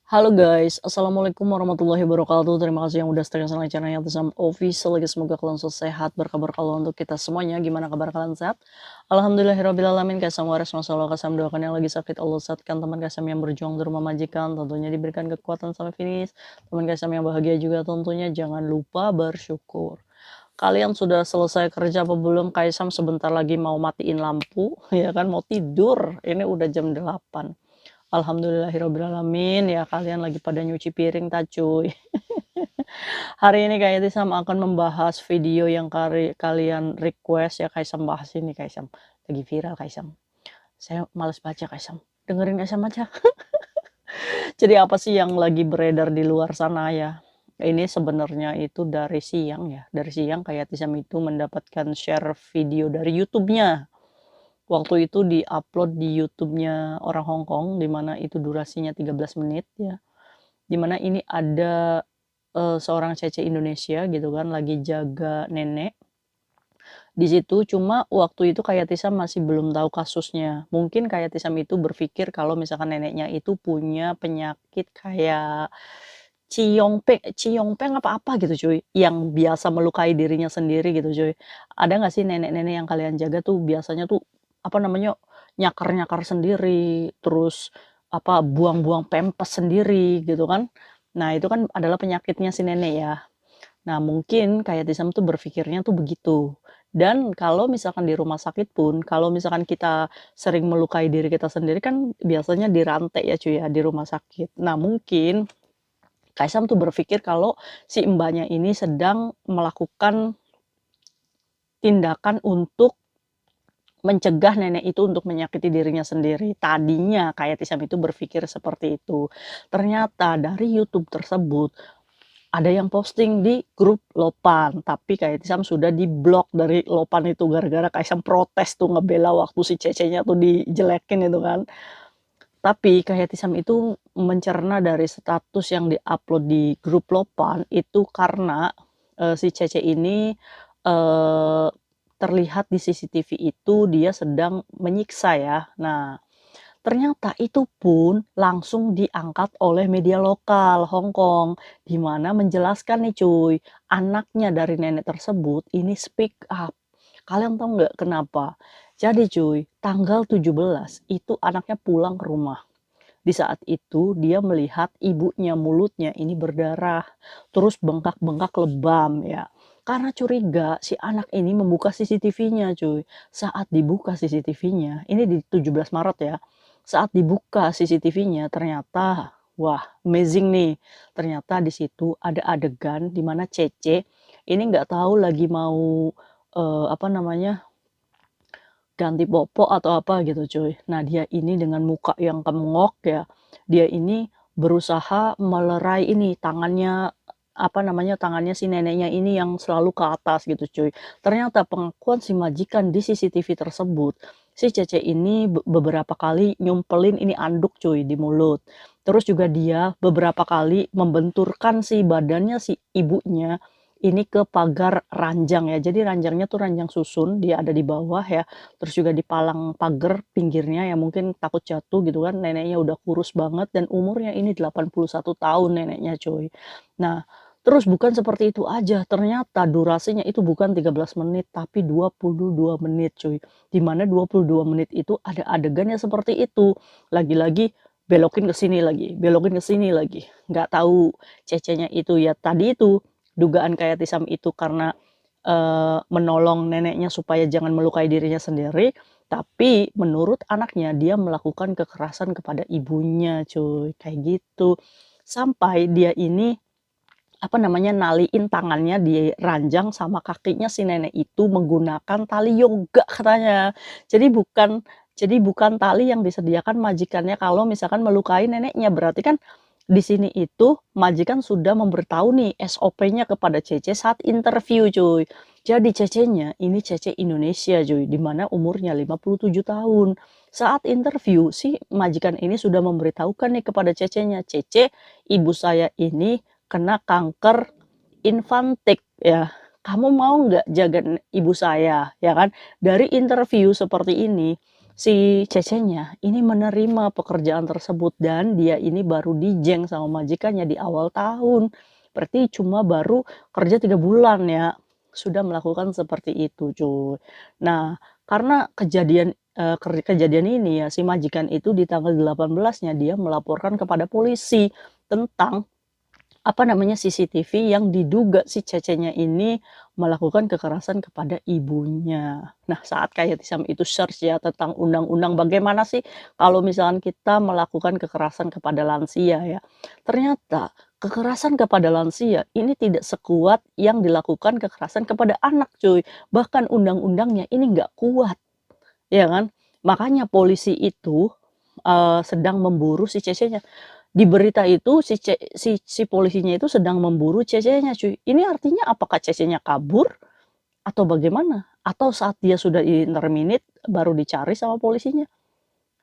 Halo guys, Assalamualaikum warahmatullahi wabarakatuh. Terima kasih yang udah setia sama channelnya Tisam Official. Semoga kalian selalu sehat, berkabar kalau untuk kita semuanya. Gimana kabar kalian sehat? Alhamdulillahirrahmanirrahim. Kasam waras masalah kasam doakan yang lagi sakit Allah sehatkan. Teman kasam yang berjuang di rumah majikan tentunya diberikan kekuatan sampai finish. Teman kasam yang bahagia juga tentunya jangan lupa bersyukur. Kalian sudah selesai kerja apa belum? Kaisam sebentar lagi mau matiin lampu, ya kan mau tidur. Ini udah jam 8. Alhamdulillahirobbilalamin, ya kalian lagi pada nyuci piring tak cuy. Hari ini Kak Sam akan membahas video yang kalian request ya Kaisam bahas ini Kaisam. Lagi viral Kaisam. Saya males baca Kaisam. Dengerin Kaisam aja. Jadi apa sih yang lagi beredar di luar sana ya? Ini sebenarnya itu dari siang ya. Dari siang kayak Tisam itu mendapatkan share video dari YouTube-nya. Waktu itu di-upload di YouTube-nya orang Hong Kong, di mana itu durasinya 13 menit ya. Di mana ini ada seorang cece Indonesia gitu kan lagi jaga nenek di situ. Cuma waktu itu kayak Tisam masih belum tahu kasusnya. Mungkin kayak Tisam itu berpikir kalau misalkan neneknya itu punya penyakit kayak Ciyongpeng apa-apa gitu cuy, yang biasa melukai dirinya sendiri gitu cuy. Ada nggak sih nenek-nenek yang kalian jaga tuh biasanya tuh, apa namanya, nyakar-nyakar sendiri, terus, apa, buang-buang pempes sendiri gitu kan. Nah itu kan adalah penyakitnya si nenek ya. Nah mungkin kayak Tisam tuh berpikirnya tuh begitu. Dan kalau misalkan di rumah sakit pun, kalau misalkan kita sering melukai diri kita sendiri kan biasanya dirantai ya cuy ya, di rumah sakit. Nah mungkin Kaisam tuh berpikir kalau si mbaknya ini sedang melakukan tindakan untuk mencegah nenek itu untuk menyakiti dirinya sendiri. Tadinya kayak Tisam itu berpikir seperti itu. Ternyata dari YouTube tersebut ada yang posting di grup Lopan, tapi kayak Tisam sudah diblok dari Lopan itu gara-gara Kaisam protes tuh ngebela waktu si cecenya tuh dijelekin itu kan. Tapi kayak Tisam itu mencerna dari status yang diupload di grup Lopan itu karena, si Cece ini, eee, terlihat di CCTV itu dia sedang menyiksa ya. Nah, ternyata itu pun langsung diangkat oleh media lokal Hong Kong, di mana menjelaskan nih cuy, anaknya dari nenek tersebut ini speak up. Kalian tahu nggak kenapa? Jadi cuy, tanggal 17 itu anaknya pulang ke rumah. Di saat itu dia melihat ibunya mulutnya ini berdarah, terus bengkak-bengkak lebam ya. Karena curiga si anak ini membuka CCTV-nya cuy. Saat dibuka CCTV-nya, ini di 17 Maret ya. Saat dibuka CCTV-nya ternyata wah, amazing nih. Ternyata di situ ada adegan di mana Cece ini nggak tahu lagi mau apa namanya ganti popok atau apa gitu cuy. Nah dia ini dengan muka yang kemengok ya, dia ini berusaha melerai ini tangannya, apa namanya, tangannya si neneknya ini yang selalu ke atas gitu cuy. Ternyata pengakuan si majikan di CCTV tersebut, si Cece ini beberapa kali nyumpelin ini anduk cuy di mulut. Terus juga dia beberapa kali membenturkan si badannya si ibunya ini ke pagar ranjang ya. Jadi ranjangnya tuh ranjang susun, dia ada di bawah ya. Terus juga di palang pagar pinggirnya yang mungkin takut jatuh gitu kan, neneknya udah kurus banget dan umurnya ini 81 tahun neneknya cuy. Nah, terus bukan seperti itu aja, ternyata durasinya itu bukan 13 menit tapi 22 menit cuy. Di mana 22 menit itu ada adegannya seperti itu. Lagi-lagi belokin ke sini lagi, belokin ke sini lagi. Nggak tahu cecenya itu ya tadi itu dugaan kayak Tisam itu karena menolong neneknya supaya jangan melukai dirinya sendiri, tapi menurut anaknya dia melakukan kekerasan kepada ibunya cuy, kayak gitu. Sampai dia ini, apa namanya, naliin tangannya di ranjang sama kakinya si nenek itu menggunakan tali yoga katanya. Jadi bukan tali yang disediakan majikannya kalau misalkan melukai neneknya, berarti kan di sini itu majikan sudah memberitahu nih SOP-nya kepada Cece saat interview cuy. Jadi Cecenya ini Cece Indonesia cuy, di mana umurnya 57 tahun. Saat interview si majikan ini sudah memberitahukan nih kepada Cecenya, "Cece, ibu saya ini kena kanker infantik ya. Kamu mau nggak jaga ibu saya?" Ya kan. Dari interview seperti ini, si cecenya ini menerima pekerjaan tersebut dan dia ini baru dijeng sama majikannya di awal tahun. Berarti cuma baru kerja 3 bulan ya, sudah melakukan seperti itu cuy. Nah, karena kejadian ini ya, si majikan itu di tanggal 18-nya dia melaporkan kepada polisi tentang apa namanya, CCTV yang diduga si cecenya ini melakukan kekerasan kepada ibunya. Nah, saat kayak Tisam itu search ya tentang undang-undang bagaimana sih kalau misalkan kita melakukan kekerasan kepada lansia ya. Ternyata kekerasan kepada lansia ini tidak sekuat yang dilakukan kekerasan kepada anak cuy. Bahkan undang-undangnya ini nggak kuat, ya kan? Makanya polisi itu, sedang memburu si cecenya. Di berita itu si polisinya itu sedang memburu cecenya cuy. Ini artinya apakah cecenya kabur atau bagaimana? Atau saat dia sudah interminate baru dicari sama polisinya,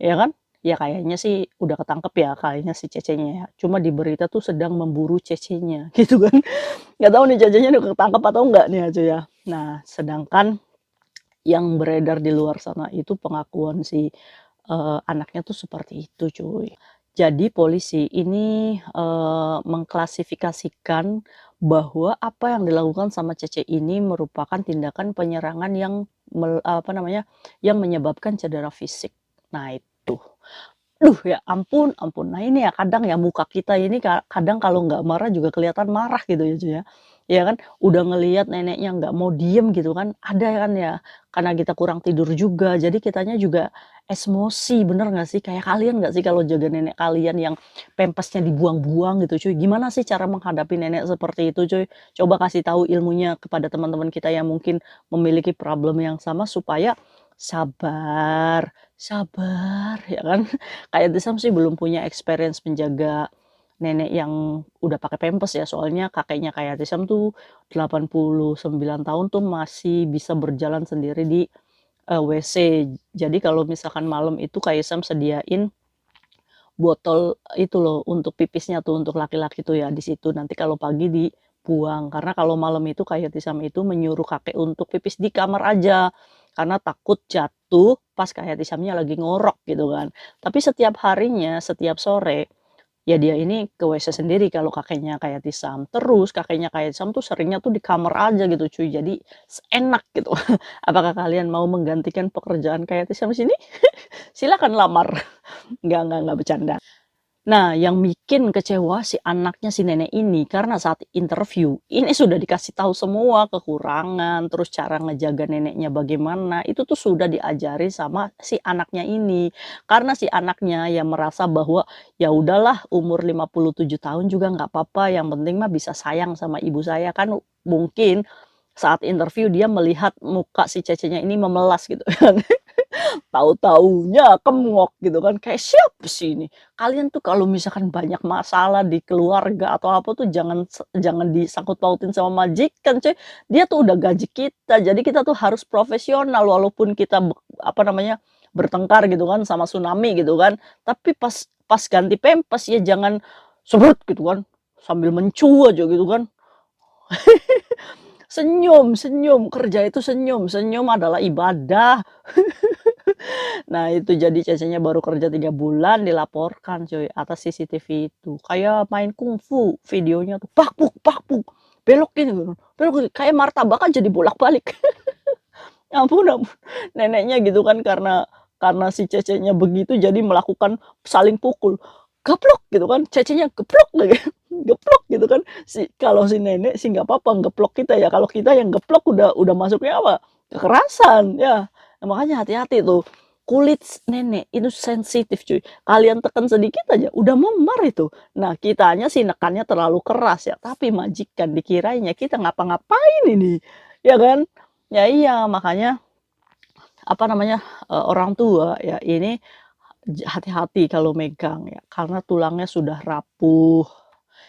ya kan? Ya kayaknya sih udah ketangkep ya kayaknya si cecenya ya. Cuma di berita tuh sedang memburu cecenya gitu kan. Nggak tahu nih cecenya udah ketangkep atau enggak nih ya cuy ya. Nah, sedangkan yang beredar di luar sana itu pengakuan si, anaknya tuh seperti itu cuy. Jadi polisi ini, mengklasifikasikan bahwa apa yang dilakukan sama Cece ini merupakan tindakan penyerangan yang apa namanya, yang menyebabkan cedera fisik. Nah itu. Duh, ya ampun ampun. Nah ini ya kadang ya muka kita ini kadang kalau nggak marah juga kelihatan marah gitu ya, Cuy, ya. Ya kan, udah ngelihat neneknya nggak mau diem gitu kan, ada kan ya, karena kita kurang tidur juga, jadi kitanya juga emosi, bener nggak sih? Kayak kalian nggak sih kalau jaga nenek kalian yang pempesnya dibuang-buang gitu, cuy, gimana sih cara menghadapi nenek seperti itu, cuy? Coba kasih tahu ilmunya kepada teman-teman kita yang mungkin memiliki problem yang sama supaya sabar sabar, ya kan? Kayak Tisam sih belum punya experience menjaga nenek yang udah pakai pampers ya, soalnya kakeknya kayak Tisam tuh 89 tahun tuh masih bisa berjalan sendiri di, WC. Jadi kalau misalkan malam itu kayak Tisam sediain botol itu loh untuk pipisnya tuh, untuk laki-laki tuh ya di situ, nanti kalau pagi dibuang. Karena kalau malam itu kayak Tisam itu menyuruh kakek untuk pipis di kamar aja, karena takut jatuh pas kayak Tisamnya lagi ngorok gitu kan. Tapi setiap harinya, setiap sore, ya dia ini ke WC sendiri kalau kakeknya kayak Tisam. Terus kakeknya kayak Tisam tuh seringnya tuh di kamar aja gitu cuy, jadi enak gitu. Apakah kalian mau menggantikan pekerjaan kayak Tisam sini? Silakan lamar. Nggak bercanda. Nah, yang bikin kecewa si anaknya si nenek ini, karena saat interview, ini sudah dikasih tahu semua kekurangan, terus cara ngejaga neneknya bagaimana, itu tuh sudah diajari sama si anaknya ini. Karena si anaknya yang merasa bahwa, ya udahlah umur 57 tahun juga nggak apa-apa, yang penting mah bisa sayang sama ibu saya. Kan mungkin saat interview dia melihat muka si cecenya ini memelas gitu kan. Tahu-taunya kemok gitu kan, kayak siapa sih ini? Kalian tuh kalau misalkan banyak masalah di keluarga atau apa tuh jangan disangkut pautin sama majikan cuy, dia tuh udah gaji kita, jadi kita tuh harus profesional walaupun kita apa namanya, bertengkar gitu kan sama tsunami gitu kan, tapi pas pas ganti pempes ya jangan gitu kan, sambil mencu aja gitu kan. Senyum senyum, kerja itu senyum, senyum adalah ibadah. Nah itu jadi Cecenya baru kerja 3 bulan dilaporkan cuy atas CCTV itu. Kayak main kungfu videonya tuh, pak puk, belok gini gitu, belok gini, kayak martabak aja dibolak-balik. Ya ampun ampun, neneknya gitu kan karena si Cecenya begitu jadi melakukan saling pukul, gaplok gitu kan, Cecenya geplok lagi, geplok gitu kan. Kalau si nenek sih nggak apa-apa geplok kita ya, kalau kita yang geplok udah masuknya apa, kekerasan ya. Nah, makanya hati-hati tuh, kulit nenek itu sensitif cuy, kalian tekan sedikit aja udah memar itu. Nah kitanya sih nekannya terlalu keras ya, tapi majikan dikiranya kita ngapa-ngapain ini, ya kan? Ya iya, makanya, apa namanya, orang tua ya ini hati-hati kalau megang ya, karena tulangnya sudah rapuh.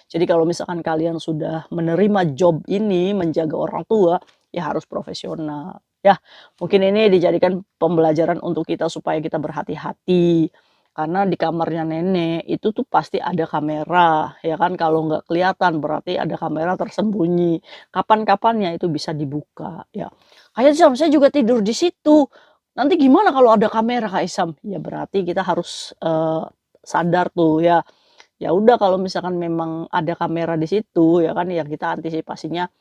Jadi kalau misalkan kalian sudah menerima job ini, menjaga orang tua, ya harus profesional. Ya, mungkin ini dijadikan pembelajaran untuk kita supaya kita berhati-hati. Karena di kamarnya nenek itu tuh pasti ada kamera, ya kan? Kalau nggak kelihatan berarti ada kamera tersembunyi. Kapan-kapannya itu bisa dibuka, ya. Kayak saya juga tidur di situ. Nanti gimana kalau ada kamera Kak Isam? Ya berarti kita harus, sadar tuh ya, ya udah kalau misalkan memang ada kamera di situ ya kan, ya kita antisipasinya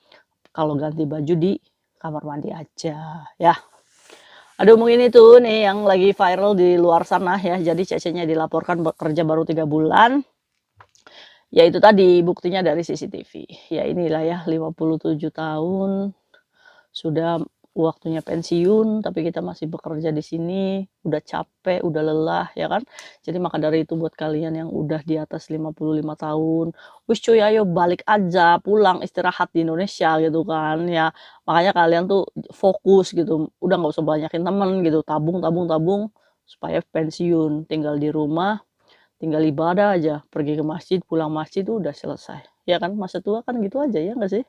kalau ganti baju di kamar mandi aja ya. Ada omongin itu nih yang lagi viral di luar sana ya, jadi Cece-nya dilaporkan bekerja baru 3 bulan, ya itu tadi buktinya dari CCTV. Ya inilah ya 57 tahun sudah waktunya pensiun, tapi kita masih bekerja di sini, udah capek, udah lelah, ya kan. Jadi maka dari itu buat kalian yang udah di atas 55 tahun, "Wis cuy ayo balik aja, pulang istirahat di Indonesia," gitu kan, ya. Makanya kalian tuh fokus gitu, udah nggak usah banyakin temen gitu, tabung tabung tabung supaya pensiun, tinggal di rumah, tinggal ibadah aja, pergi ke masjid, pulang masjid udah selesai, ya kan. Masa tua kan gitu aja, ya nggak sih?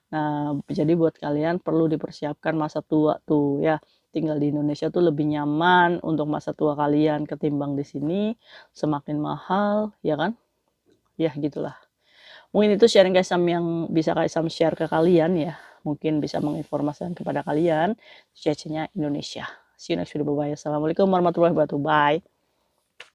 Nah, jadi buat kalian perlu dipersiapkan masa tua tuh ya. Tinggal di Indonesia tuh lebih nyaman untuk masa tua kalian ketimbang di sini, semakin mahal, ya kan? Ya gitulah. Mungkin itu sharing Kaisam yang bisa Kaisam share ke kalian ya. Mungkin bisa menginformasikan kepada kalian cuacanya Indonesia. See you next video. Bye bye. Assalamualaikum warahmatullahi wabarakatuh. Bye.